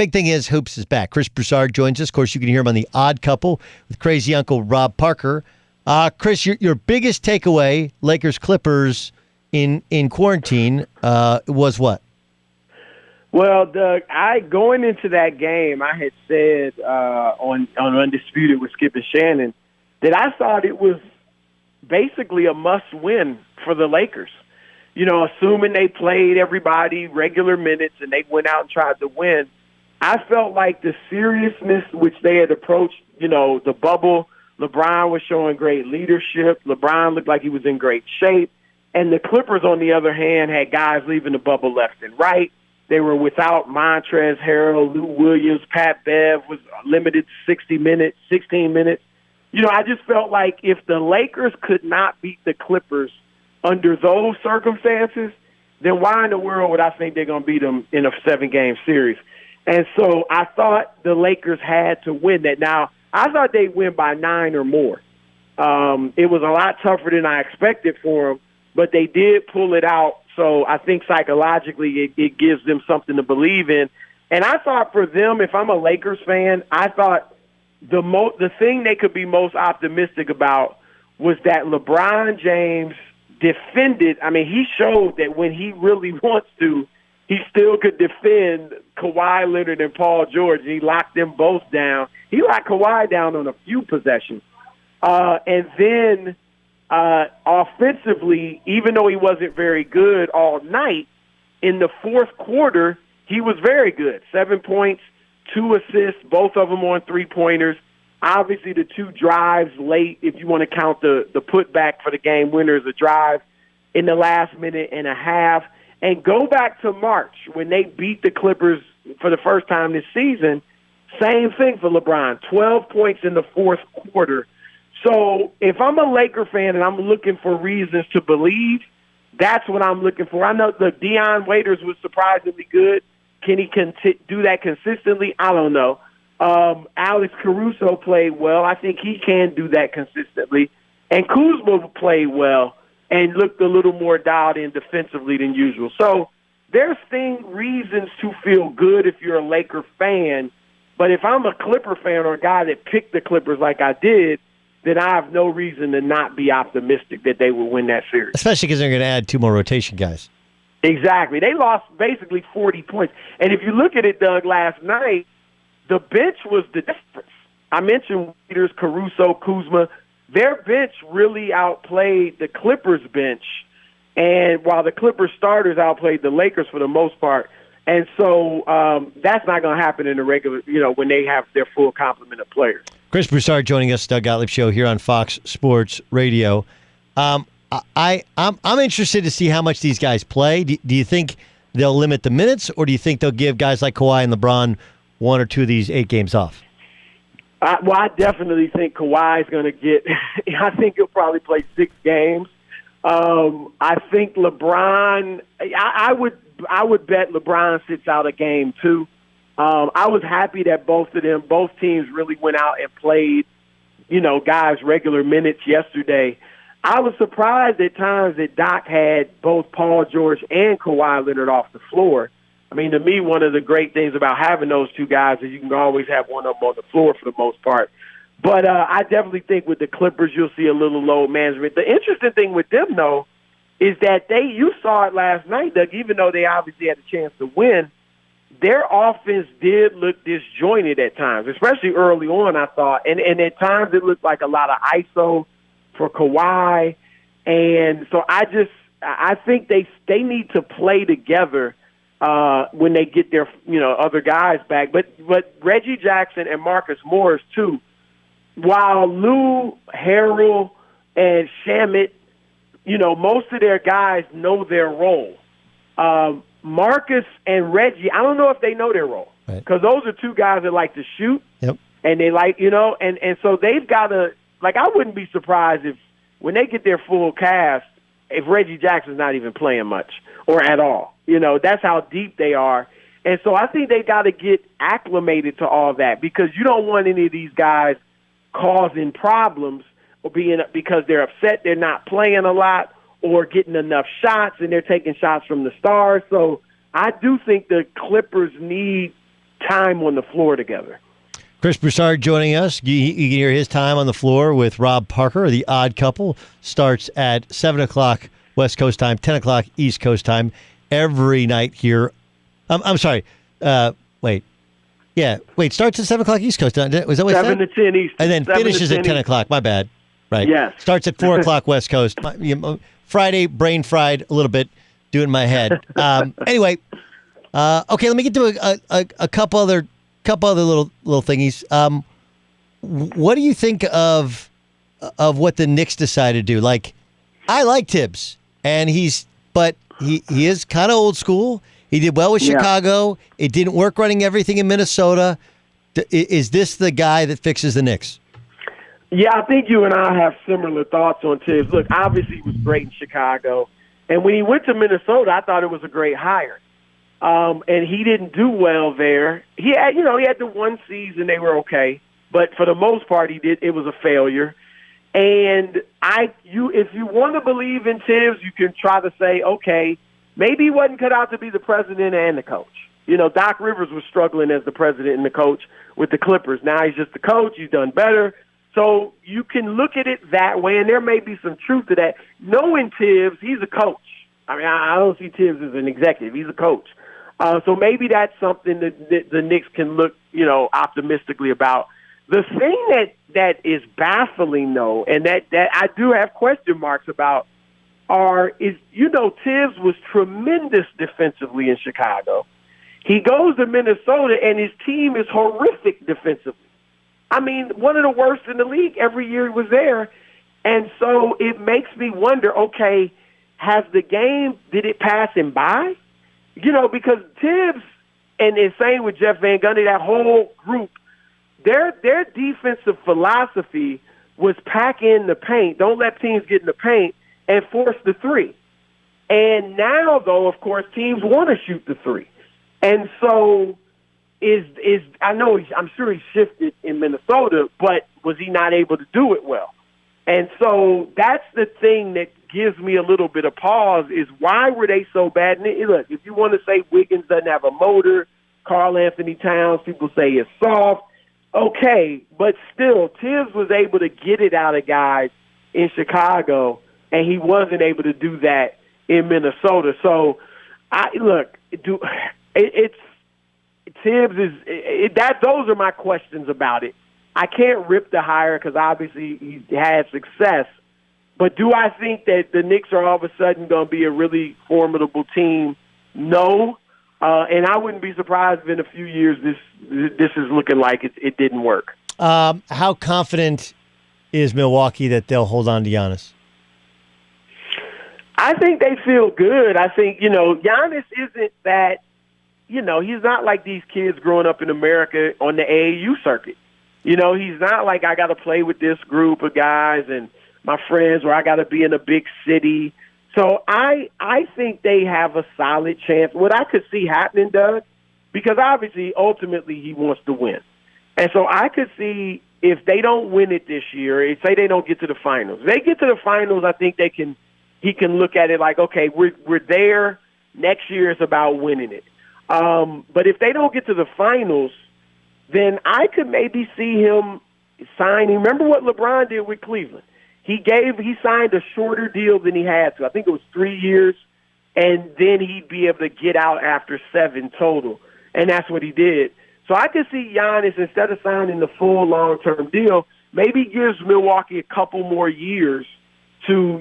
big thing is Hoops is back. Chris Broussard joins us. Of course, you can hear him on The Odd Couple with crazy uncle Rob Parker. Chris, your biggest takeaway, Lakers-Clippers in quarantine, was what? Well, Doug, going into that game, I had said on Undisputed with Skip and Shannon that I thought it was basically a must-win for the Lakers. You know, assuming they played everybody regular minutes and they went out and tried to win, I felt like the seriousness which they had approached, you know, the bubble, LeBron was showing great leadership. LeBron looked like he was in great shape. And the Clippers, on the other hand, had guys leaving the bubble left and right. They were without Montrezl Harrell, Lou Williams, Pat Bev was limited to 16 minutes. You know, I just felt like if the Lakers could not beat the Clippers under those circumstances, then why in the world would I think they're going to beat them in a 7-game series? And so I thought the Lakers had to win that. Now, I thought they'd win by 9 or more. It was a lot tougher than I expected for them, but they did pull it out. So I think psychologically it gives them something to believe in. And I thought for them, if I'm a Lakers fan, I thought the thing they could be most optimistic about was that LeBron James defended. I mean, he showed that when he really wants to, he still could defend Kawhi Leonard and Paul George. He locked them both down. He locked Kawhi down on a few possessions. And then offensively, even though he wasn't very good all night, in the fourth quarter, he was very good. 7 points, 2 assists, both of them on three-pointers. Obviously, the 2 drives late, if you want to count the putback for the game winner as a drive in the last minute and a half. And go back to March when they beat the Clippers for the first time this season. Same thing for LeBron, 12 points in the fourth quarter. So if I'm a Laker fan and I'm looking for reasons to believe, that's what I'm looking for. I know the Dion Waiters was surprisingly good. Can he do that consistently? I don't know. Alex Caruso played well. I think he can do that consistently. And Kuzma played well and looked a little more dialed in defensively than usual. So there's reasons to feel good if you're a Laker fan. But if I'm a Clipper fan or a guy that picked the Clippers like I did, then I have no reason to not be optimistic that they will win that series. Especially because they're going to add 2 more rotation guys. Exactly. They lost basically 40 points. And if you look at it, Doug, last night, the bench was the difference. I mentioned Waiters, Caruso, Kuzma. Their bench really outplayed the Clippers bench. And while the Clippers starters outplayed the Lakers for the most part. And so that's not going to happen in the regular, when they have their full complement of players. Chris Broussard joining us, Doug Gottlieb Show here on Fox Sports Radio. I'm interested to see how much these guys play. Do you think they'll limit the minutes, or do you think they'll give guys like Kawhi and LeBron 1 or 2 of these 8 games off? I definitely think Kawhi is going to get – I think he'll probably play 6 games. I think LeBron I would bet LeBron sits out a game, too. I was happy that both teams really went out and played, guys regular minutes yesterday. I was surprised at times that Doc had both Paul George and Kawhi Leonard off the floor. I mean, to me, one of the great things about having those 2 guys is you can always have one of them on the floor for the most part. But I definitely think with the Clippers, you'll see a little load management. The interesting thing with them, though, is that you saw it last night, Doug, even though they obviously had a chance to win, their offense did look disjointed at times, especially early on, I thought. And at times it looked like a lot of ISO for Kawhi. And so I think they need to play together when they get their other guys back. But Reggie Jackson and Marcus Morris, too, while Lou, Harrell, and Shamet, most of their guys know their role. Marcus and Reggie, I don't know if they know their role, because those are 2 guys that like to shoot, and they like, and so they've got to, I wouldn't be surprised if when they get their full cast, if Reggie Jackson's not even playing much or at all. That's how deep they are. And so I think they got to get acclimated to all that, because you don't want any of these guys causing problems or because they're upset they're not playing a lot or getting enough shots and they're taking shots from the stars. So I do think the Clippers need time on the floor together. Chris Broussard joining us. You can hear his time on the floor with Rob Parker. The Odd Couple starts at 7 o'clock West Coast time, 10 o'clock East Coast time every night here. I'm sorry. Wait. Yeah. Wait, starts at 7 o'clock East Coast. Was that what 7 to 10 East. And then finishes at 10 o'clock. My bad. Right. Yes. Starts at 4 o'clock West Coast. Friday, brain fried a little bit, doing my head. Anyway, okay, let me get to a couple other little thingies. What do you think of what the Knicks decided to do? Like, I like Tibbs, and he is kind of old school. He did well with Chicago. It didn't work running everything in Minnesota. Is this the guy that fixes the Knicks? Yeah, I think you and I have similar thoughts on Tibbs. Look, obviously he was great in Chicago, and when he went to Minnesota, I thought it was a great hire. And he didn't do well there. He had the one season they were okay, but for the most part, it was a failure. And if you want to believe in Tibbs, you can try to say, okay, maybe he wasn't cut out to be the president and the coach. Doc Rivers was struggling as the president and the coach with the Clippers. Now he's just the coach. He's done better. So you can look at it that way, and there may be some truth to that. Knowing Tibbs, he's a coach. I mean, I don't see Tibbs as an executive. He's a coach. So maybe that's something that the Knicks can look, optimistically about. The thing that is baffling, though, and that I do have question marks about, Tibbs was tremendous defensively in Chicago. He goes to Minnesota, and his team is horrific defensively. I mean, one of the worst in the league every year he was there. And so it makes me wonder, okay, did it pass him by? Because Tibbs, and the same with Jeff Van Gundy, that whole group, their defensive philosophy was pack in the paint, don't let teams get in the paint, and force the three. And now, though, of course, teams want to shoot the three. And so I'm sure he shifted in Minnesota, but was he not able to do it well? And so that's the thing that gives me a little bit of pause is why were they so bad? And look, if you want to say Wiggins doesn't have a motor, Karl Anthony Towns, people say it's soft. Okay, but still, Tibbs was able to get it out of guys in Chicago, and he wasn't able to do that in Minnesota. So, Tibbs those are my questions about it. I can't rip the hire because obviously he had success. But do I think that the Knicks are all of a sudden going to be a really formidable team? No. And I wouldn't be surprised if in a few years this is looking like it didn't work. How confident is Milwaukee that they'll hold on to Giannis? I think they feel good. I think, Giannis isn't that, he's not like these kids growing up in America on the AAU circuit. He's not like I got to play with this group of guys and my friends or I got to be in a big city. So I think they have a solid chance. What I could see happening, Doug, because obviously ultimately he wants to win. And so I could see if they don't win it this year, say they don't get to the finals. If they get to the finals, I think he can look at it like, okay, we're there. Next year is about winning it. But if they don't get to the finals, then I could maybe see him signing. Remember what LeBron did with Cleveland? He signed a shorter deal than he had to. I think it was 3 years, and then he'd be able to get out after 7 total. And that's what he did. So I could see Giannis, instead of signing the full long-term deal, maybe gives Milwaukee a couple more years to,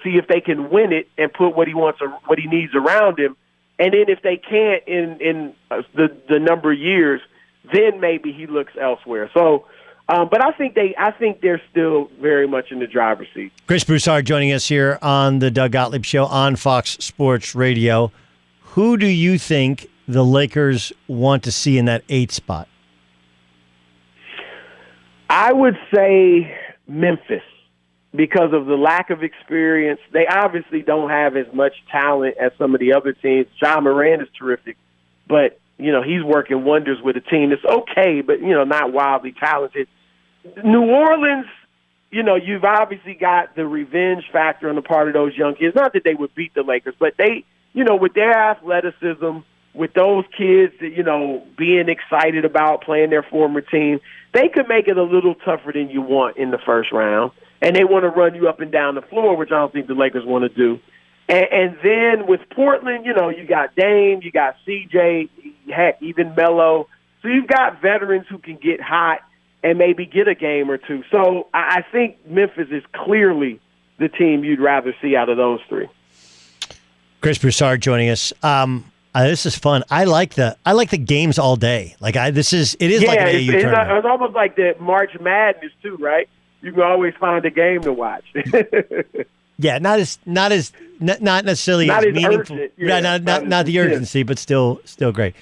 see if they can win it and put what he wants or what he needs around him. And then if they can't in the number of years, then maybe he looks elsewhere. So, but I think they're still very much in the driver's seat. Chris Broussard joining us here on the Doug Gottlieb Show on Fox Sports Radio. Who do you think the Lakers want to see in that 8 spot? I would say Memphis because of the lack of experience. They obviously don't have as much talent as some of the other teams. Ja Morant is terrific, but he's working wonders with a team that's okay, but, not wildly talented. New Orleans, you've obviously got the revenge factor on the part of those young kids. Not that they would beat the Lakers, but they, with their athleticism, with those kids that, being excited about playing their former team, they could make it a little tougher than you want in the first round. And they want to run you up and down the floor, which I don't think the Lakers want to do. And then with Portland, you got Dame, you got CJ, heck, even Melo. So you've got veterans who can get hot and maybe get a game or two. So I think Memphis is clearly the team you'd rather see out of those three. Chris Broussard joining us. This is fun. I like the games all day. It is like an AAU tournament. It's almost like the March Madness too, right? You can always find a game to watch. Yeah, not necessarily not as as meaningful. urgent. Yeah, not the urgency, but still great.